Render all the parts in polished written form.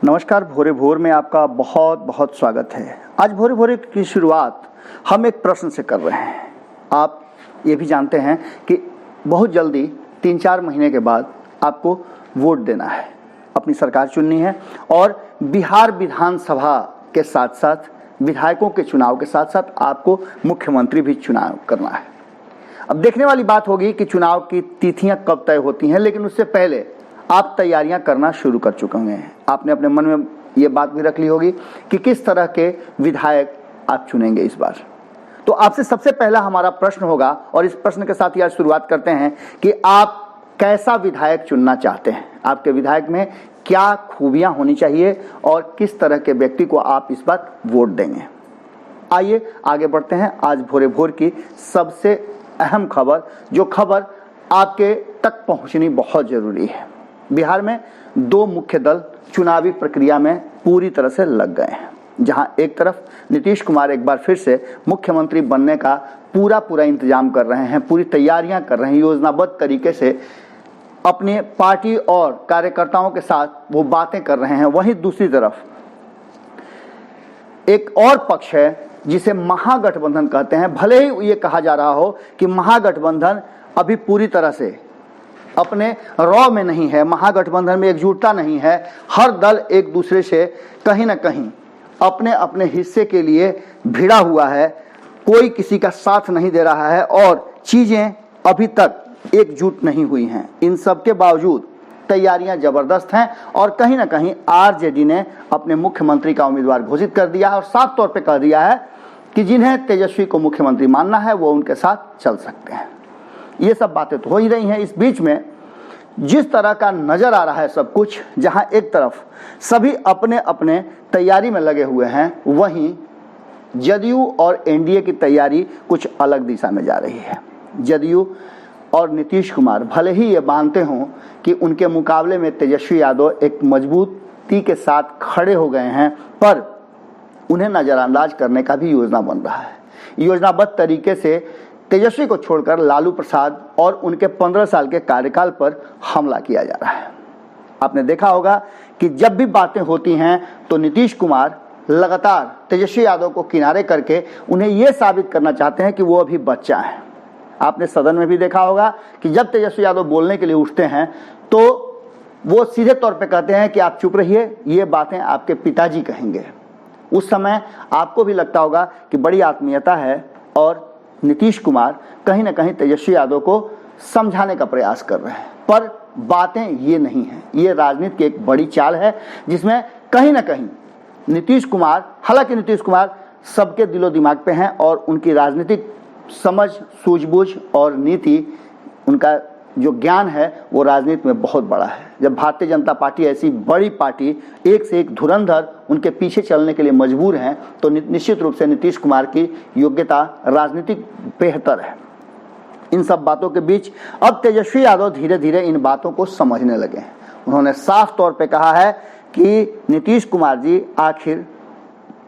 नमस्कार। भोरे भोर में आपका बहुत बहुत स्वागत है। आज भोरे भोरे की शुरुआत हम एक प्रश्न से कर रहे हैं। आप ये भी जानते हैं कि बहुत जल्दी 3-4 महीने के बाद आपको वोट देना है, अपनी सरकार चुननी है और बिहार विधानसभा के साथ साथ विधायकों के चुनाव के साथ साथ आपको मुख्यमंत्री भी चुनाव करना है। अब देखने वाली बात होगी कि चुनाव की तिथियां कब तय होती हैं, लेकिन उससे पहले आप तैयारियां करना शुरू कर चुके होंगे। आपने अपने मन में ये बात भी रख ली होगी कि किस तरह के विधायक आप चुनेंगे इस बार। तो आपसे सबसे पहला हमारा प्रश्न होगा और इस प्रश्न के साथ ही आज शुरुआत करते हैं कि आप कैसा विधायक चुनना चाहते हैं, आपके विधायक में क्या खूबियां होनी चाहिए और किस तरह के व्यक्ति को आप इस बार वोट देंगे। आइए आगे बढ़ते हैं। आज भोरे भोर की सबसे अहम खबर, जो खबर आपके तक पहुंचनी बहुत जरूरी है। बिहार में 2 मुख्य दल चुनावी प्रक्रिया में पूरी तरह से लग गए हैं। जहां एक तरफ नीतीश कुमार एक बार फिर से मुख्यमंत्री बनने का पूरा इंतजाम कर रहे हैं, पूरी तैयारियां कर रहे हैं, योजनाबद्ध तरीके से अपने पार्टी और कार्यकर्ताओं के साथ वो बातें कर रहे हैं। वहीं दूसरी तरफ एक और पक्ष है जिसे महागठबंधन कहते हैं। भले ही ये कहा जा रहा हो कि महागठबंधन अभी पूरी तरह से अपने रॉ में नहीं है, महागठबंधन में एकजुटता नहीं है, हर दल एक दूसरे से कहीं ना कहीं अपने अपने हिस्से के लिए भिड़ा हुआ है, कोई किसी का साथ नहीं दे रहा है और चीजें अभी तक एकजुट नहीं हुई हैं। इन सब के बावजूद तैयारियां जबरदस्त हैं और कहीं ना कहीं आरजेडी ने अपने मुख्यमंत्री का उम्मीदवार घोषित कर दिया है और साफ तौर पे कह दिया है कि जिन्हें तेजस्वी को मुख्यमंत्री मानना है वो उनके साथ चल सकते हैं। ये सब बातें तो हो ही रही हैं। इस बीच में जिस तरह का नजर आ रहा है सब कुछ, जहां एक तरफ सभी अपने अपने तैयारी में लगे हुए हैं, वहीं जदयू और एनडीए की तैयारी कुछ अलग दिशा में जा रही है। जदयू और नीतीश कुमार भले ही ये मानते हों कि उनके मुकाबले में तेजस्वी यादव एक मजबूती के साथ खड़े हो गए हैं, पर उन्हें नजरअंदाज करने का भी योजना बन रहा है। योजनाबद्ध तरीके से तेजस्वी को छोड़कर लालू प्रसाद और उनके 15 साल के कार्यकाल पर हमला किया जा रहा है। आपने देखा होगा कि जब भी बातें होती हैं तो नीतीश कुमार लगातार तेजस्वी यादव को किनारे करके उन्हें यह साबित करना चाहते हैं कि वो अभी बच्चा है। आपने सदन में भी देखा होगा कि जब तेजस्वी यादव बोलने के लिए उठते हैं तो वो सीधे तौर पे कहते हैं कि आप चुप रहिए, ये बातें आपके पिताजी कहेंगे। उस समय आपको भी लगता होगा कि बड़ी आत्मीयता है और नीतीश कुमार कहीं ना कहीं तेजस्वी यादव को समझाने का प्रयास कर रहे हैं, पर बातें ये नहीं हैं। ये राजनीति की एक बड़ी चाल है जिसमें कहीं ना कहीं नीतीश कुमार, हालांकि नीतीश कुमार सबके दिलो दिमाग पे हैं और उनकी राजनीतिक समझ, सूझबूझ और नीति, उनका जो ज्ञान है वो राजनीति में बहुत बड़ा है। जब भारतीय जनता पार्टी ऐसी बड़ी पार्टी एक से एक धुरंधर उनके पीछे चलने के लिए मजबूर हैं तो निश्चित रूप से नीतीश कुमार की योग्यता राजनीतिक बेहतर है। इन सब बातों के बीच अब तेजस्वी यादव धीरे धीरे इन बातों को समझने लगे हैं। उन्होंने साफ तौर पे कहा है कि नीतीश कुमार जी आखिर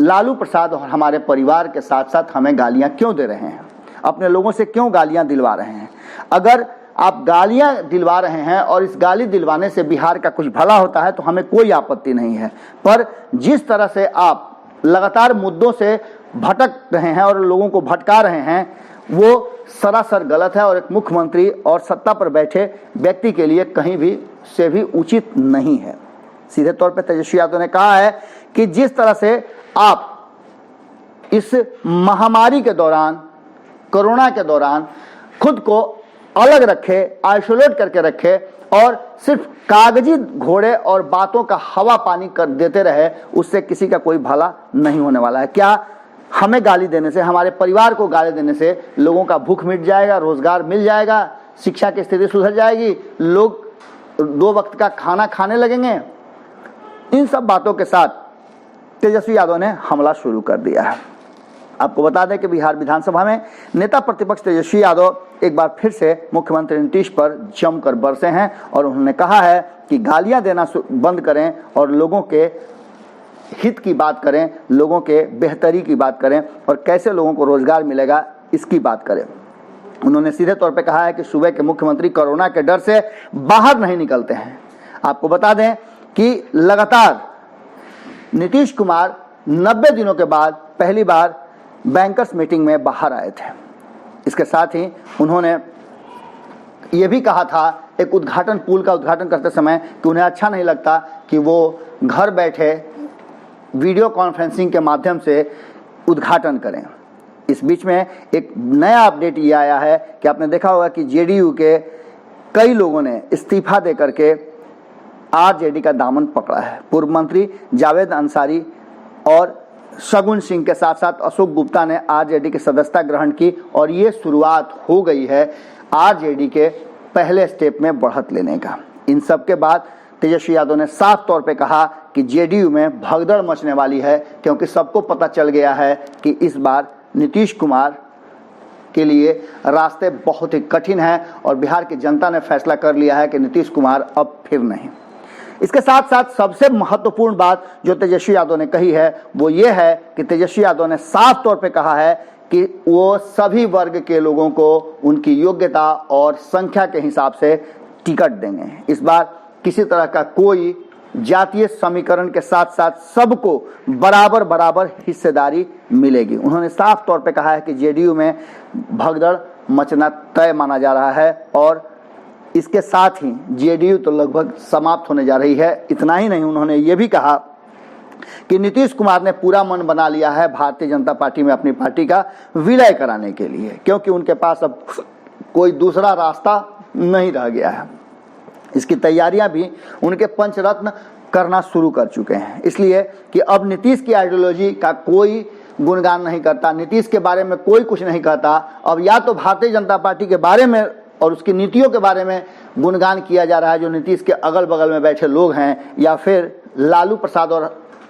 लालू प्रसाद और हमारे परिवार के साथ साथ हमें गालियां क्यों दे रहे हैं, अपने लोगों से क्यों गालियां दिलवा रहे हैं। अगर आप गालियां दिलवा रहे हैं और इस गाली दिलवाने से बिहार का कुछ भला होता है तो हमें कोई आपत्ति नहीं है, पर जिस तरह से आप लगातार मुद्दों से भटक रहे हैं और लोगों को भटका रहे हैं वो सरासर गलत है और एक मुख्यमंत्री और सत्ता पर बैठे व्यक्ति के लिए कहीं भी से भी उचित नहीं है। सीधे तौर पर तेजस्वी यादव ने कहा है कि जिस तरह से आप इस महामारी के दौरान, कोरोना के दौरान खुद को अलग रखे, आइसोलेट करके रखे और सिर्फ कागजी घोड़े और बातों का हवा पानी कर देते रहे, उससे किसी का कोई भला नहीं होने वाला है। क्या हमें गाली देने से, हमारे परिवार को गाली देने से लोगों का भूख मिट जाएगा, रोजगार मिल जाएगा, शिक्षा की स्थिति सुधर जाएगी, लोग 2 वक्त का खाना खाने लगेंगे? इन सब बातों के साथ तेजस्वी यादव ने हमला शुरू कर दिया है। आपको बता दें कि बिहार विधानसभा में नेता प्रतिपक्ष तेजस्वी यादव एक बार फिर से मुख्यमंत्री नीतीश पर जमकर बरसे हैं और उन्होंने कहा है कि गालियां देना बंद करें और लोगों के हित की बात करें, लोगों के बेहतरी की बात करें और कैसे लोगों को रोजगार मिलेगा इसकी बात करें। उन्होंने सीधे तौर पे कहा है कि सूबे के मुख्यमंत्री कोरोना के डर से बाहर नहीं निकलते हैं। आपको बता दें कि लगातार नीतीश कुमार 90 दिनों के बाद पहली बार बैंकर्स मीटिंग में बाहर आए थे। इसके साथ ही उन्होंने ये भी कहा था एक उद्घाटन पुल का उद्घाटन करते समय कि उन्हें अच्छा नहीं लगता कि वो घर बैठे वीडियो कॉन्फ्रेंसिंग के माध्यम से उद्घाटन करें। इस बीच में एक नया अपडेट ये आया है कि आपने देखा होगा कि जेडीयू के कई लोगों ने इस्तीफा दे करके आरजेडी का दामन पकड़ा है। पूर्व मंत्री जावेद अंसारी और शगुन सिंह के साथ साथ अशोक गुप्ता ने आरजेडी की सदस्यता ग्रहण की और ये शुरुआत हो गई है आरजेडी के पहले स्टेप में बढ़त लेने का। इन सब के बाद तेजस्वी यादव ने साफ तौर पे कहा कि जेडीयू में भगदड़ मचने वाली है, क्योंकि सबको पता चल गया है कि इस बार नीतीश कुमार के लिए रास्ते बहुत ही कठिन हैं और बिहार की जनता ने फैसला कर लिया है कि नीतीश कुमार अब फिर नहीं। इसके साथ साथ सबसे महत्वपूर्ण बात जो तेजस्वी यादव ने कही है वो ये है कि तेजस्वी यादव ने साफ तौर पे कहा है कि वो सभी वर्ग के लोगों को उनकी योग्यता और संख्या के हिसाब से टिकट देंगे। इस बार किसी तरह का कोई जातीय समीकरण के साथ साथ सबको बराबर बराबर हिस्सेदारी मिलेगी। उन्होंने साफ तौर पे कहा है कि जेडीयू में भगदड़ मचना तय माना जा रहा है और इसके साथ ही जेडीयू तो लगभग समाप्त होने जा रही है। इतना ही नहीं, उन्होंने ये भी कहा कि नीतीश कुमार ने पूरा मन बना लिया है भारतीय जनता पार्टी में अपनी पार्टी का विलय कराने के लिए, क्योंकि उनके पास अब कोई दूसरा रास्ता नहीं रह गया है। इसकी तैयारियां भी उनके पंचरत्न करना शुरू कर चुके हैं, इसलिए कि अब नीतीश की आइडियोलॉजी का कोई गुणगान नहीं करता, नीतीश के बारे में कोई कुछ नहीं कहता। अब या तो भारतीय जनता पार्टी के बारे में और उसकी नीतियों के बारे में गुणगान किया जा रहा है जो नीतीश के अगल बगल में बैठे लोग हैं, या फिर लालू प्रसाद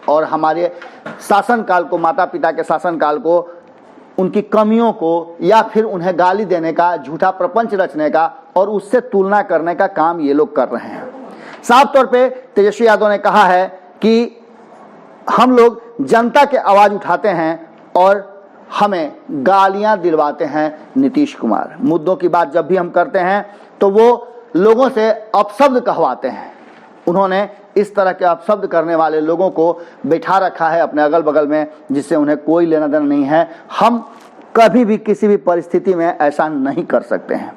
और हमारे शासनकाल को, माता पिता के शासनकाल को, उनकी कमियों को, या फिर उन्हें गाली देने का, झूठा प्रपंच रचने का और उससे तुलना करने का काम ये लोग कर रहे हैं। साफ तौर पे तेजस्वी यादव ने कहा है कि हम लोग जनता के आवाज उठाते हैं और हमें गालियां दिलवाते हैं नीतीश कुमार। मुद्दों की बात जब भी हम करते हैं तो वो लोगों से अपशब्द कहवाते हैं। उन्होंने इस तरह के अपशब्द करने वाले लोगों को बैठा रखा है अपने अगल बगल में, जिससे उन्हें कोई लेना देना नहीं है। हम कभी भी किसी भी परिस्थिति में ऐसा नहीं कर सकते हैं।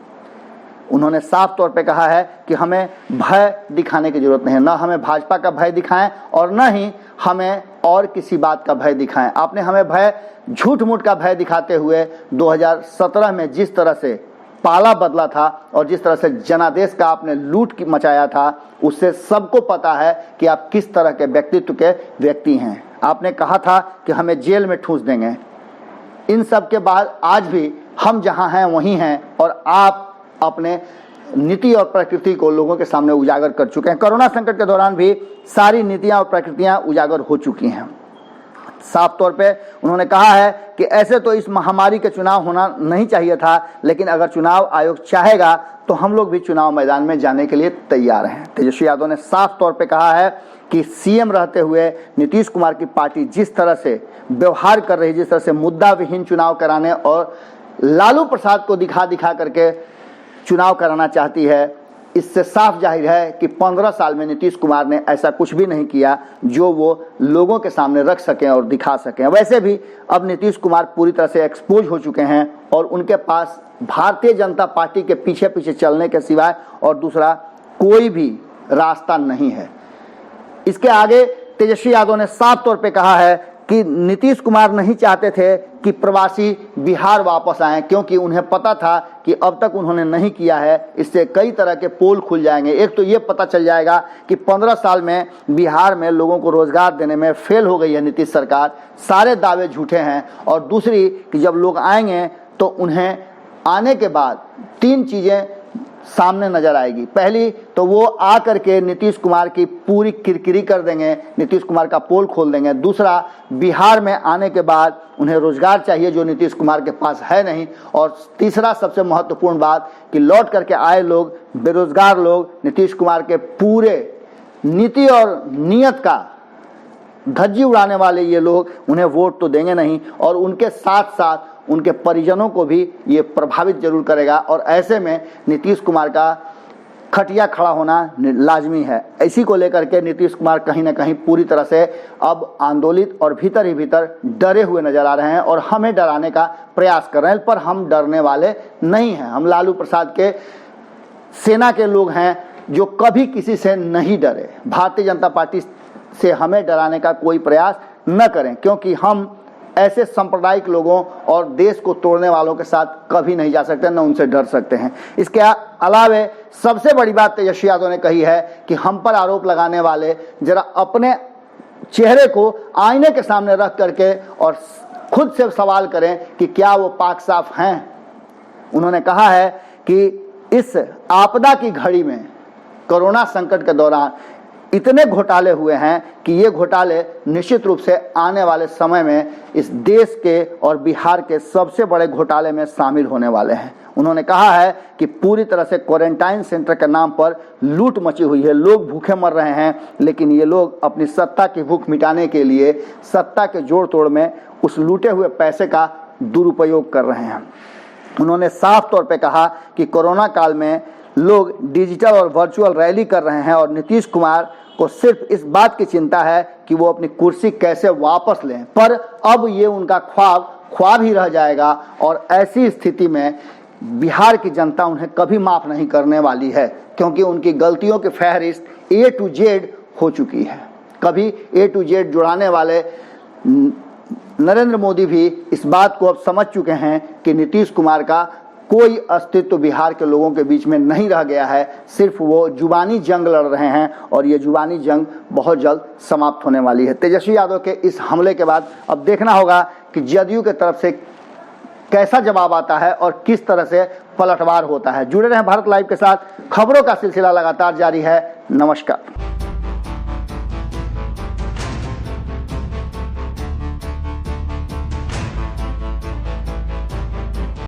उन्होंने साफ तौर पे कहा है कि हमें भय दिखाने की जरूरत नहीं है, ना हमें भाजपा का भय दिखाएं और न ही हमें और किसी बात का भय दिखाएं। आपने हमें भय, झूठ मूठ का भय दिखाते हुए 2017 में जिस तरह से पाला बदला था और जिस तरह से जनादेश का आपने लूट मचाया था, उससे सबको पता है कि आप किस तरह के व्यक्तित्व के व्यक्ति हैं। आपने कहा था कि हमें जेल में ठूंस देंगे। इन सब के बाद आज भी हम जहां हैं वहीं हैं और आप अपने नीति और प्रकृति को लोगों के सामने उजागर कर चुके हैं। कोरोना संकट के दौरान भी सारी नीतियां और प्रकृतियां उजागर हो चुकी हैं। साफ तौर पे उन्होंने कहा है कि ऐसे तो इस महामारी के चुनाव होना नहीं चाहिए था, लेकिन अगर चुनाव आयोग चाहेगा तो हम लोग भी चुनाव मैदान में जाने के लिए तैयार हैं। तेजस्वी यादव ने साफ तौर पे कहा है कि सीएम रहते हुए नीतीश कुमार की पार्टी जिस तरह से व्यवहार कर रही है, जिस तरह से मुद्दा विहीन चुनाव कराने और लालू प्रसाद को दिखा दिखा करके चुनाव कराना चाहती है, इससे साफ जाहिर है कि 15 साल में नीतीश कुमार ने ऐसा कुछ भी नहीं किया जो वो लोगों के सामने रख सकें और दिखा सकें। वैसे भी अब नीतीश कुमार पूरी तरह से एक्सपोज हो चुके हैं और उनके पास भारतीय जनता पार्टी के पीछे पीछे चलने के सिवाय और दूसरा कोई भी रास्ता नहीं है। इसके आगे तेजस्वी यादव ने साफ तौर पे कहा है कि नीतीश कुमार नहीं चाहते थे कि प्रवासी बिहार वापस आएं, क्योंकि उन्हें पता था कि अब तक उन्होंने नहीं किया है, इससे कई तरह के पोल खुल जाएंगे। एक तो ये पता चल जाएगा कि 15 साल में बिहार में लोगों को रोजगार देने में फेल हो गई है नीतीश सरकार, सारे दावे झूठे हैं। और दूसरी कि जब लोग आएंगे तो उन्हें आने के बाद 3 चीजें सामने नजर आएगी। पहली तो वो आकर के नीतीश कुमार की पूरी किरकिरी कर देंगे, नीतीश कुमार का पोल खोल देंगे। दूसरा, बिहार में आने के बाद उन्हें रोजगार चाहिए जो नीतीश कुमार के पास है नहीं। और तीसरा सबसे महत्वपूर्ण बात कि लौट करके आए लोग, बेरोजगार लोग, नीतीश कुमार के पूरे नीति और नियत का धज्जी उड़ाने वाले ये लोग उन्हें वोट तो देंगे नहीं और उनके साथ साथ उनके परिजनों को भी ये प्रभावित जरूर करेगा। और ऐसे में नीतीश कुमार का खटिया खड़ा होना लाजमी है। इसी को लेकर के नीतीश कुमार कहीं ना कहीं पूरी तरह से अब आंदोलित और भीतर ही भीतर डरे हुए नजर आ रहे हैं और हमें डराने का प्रयास कर रहे हैं, पर हम डरने वाले नहीं हैं। हम लालू प्रसाद के सेना के लोग हैं जो कभी किसी से नहीं डरे। भारतीय जनता पार्टी से हमें डराने का कोई प्रयास न करें, क्योंकि हम ऐसे सांप्रदायिक लोगों और देश को तोड़ने वालों के साथ कभी नहीं जा सकते, न उनसे डर सकते हैं। इसके अलावे सबसे बड़ी बात तेजस्वी यादव ने कही है कि हम पर आरोप लगाने वाले जरा अपने चेहरे को आईने के सामने रख करके और खुद से सवाल करें कि क्या वो पाक साफ हैं। उन्होंने कहा है कि इस आपदा की घड़ी में, कोरोना संकट के दौरान इतने घोटाले हुए हैं कि ये घोटाले निश्चित रूप से आने वाले समय में इस देश के और बिहार के सबसे बड़े घोटाले में शामिल होने वाले हैं। उन्होंने कहा है कि पूरी तरह से क्वारंटाइन सेंटर के नाम पर लूट मची हुई है, लोग भूखे मर रहे हैं, लेकिन ये लोग अपनी सत्ता की भूख मिटाने के लिए सत्ता के जोड़ तोड़ में उस लूटे हुए पैसे का दुरुपयोग कर रहे हैं। उन्होंने साफ तौर पे कहा कि कोरोना काल में लोग डिजिटल और वर्चुअल रैली कर रहे हैं और नीतीश कुमार को सिर्फ इस बात की चिंता है कि वो अपनी कुर्सी कैसे वापस लें, पर अब ये उनका ख्वाब ही रह जाएगा और ऐसी स्थिति में बिहार की जनता उन्हें कभी माफ नहीं करने वाली है, क्योंकि उनकी गलतियों की फहरिस्त A to Z हो चुकी है। कभी A to Z जुड़ाने वाले नरेंद्र मोदी भी इस बात को अब समझ चुके हैं कि नीतीश कुमार का कोई अस्तित्व बिहार के लोगों के बीच में नहीं रह गया है, सिर्फ वो जुबानी जंग लड़ रहे हैं और ये जुबानी जंग बहुत जल्द समाप्त होने वाली है। तेजस्वी यादव के इस हमले के बाद अब देखना होगा कि जदयू के तरफ से कैसा जवाब आता है और किस तरह से पलटवार होता है। जुड़े रहें भारत लाइव के साथ, खबरों का सिलसिला लगातार जारी है। नमस्कार।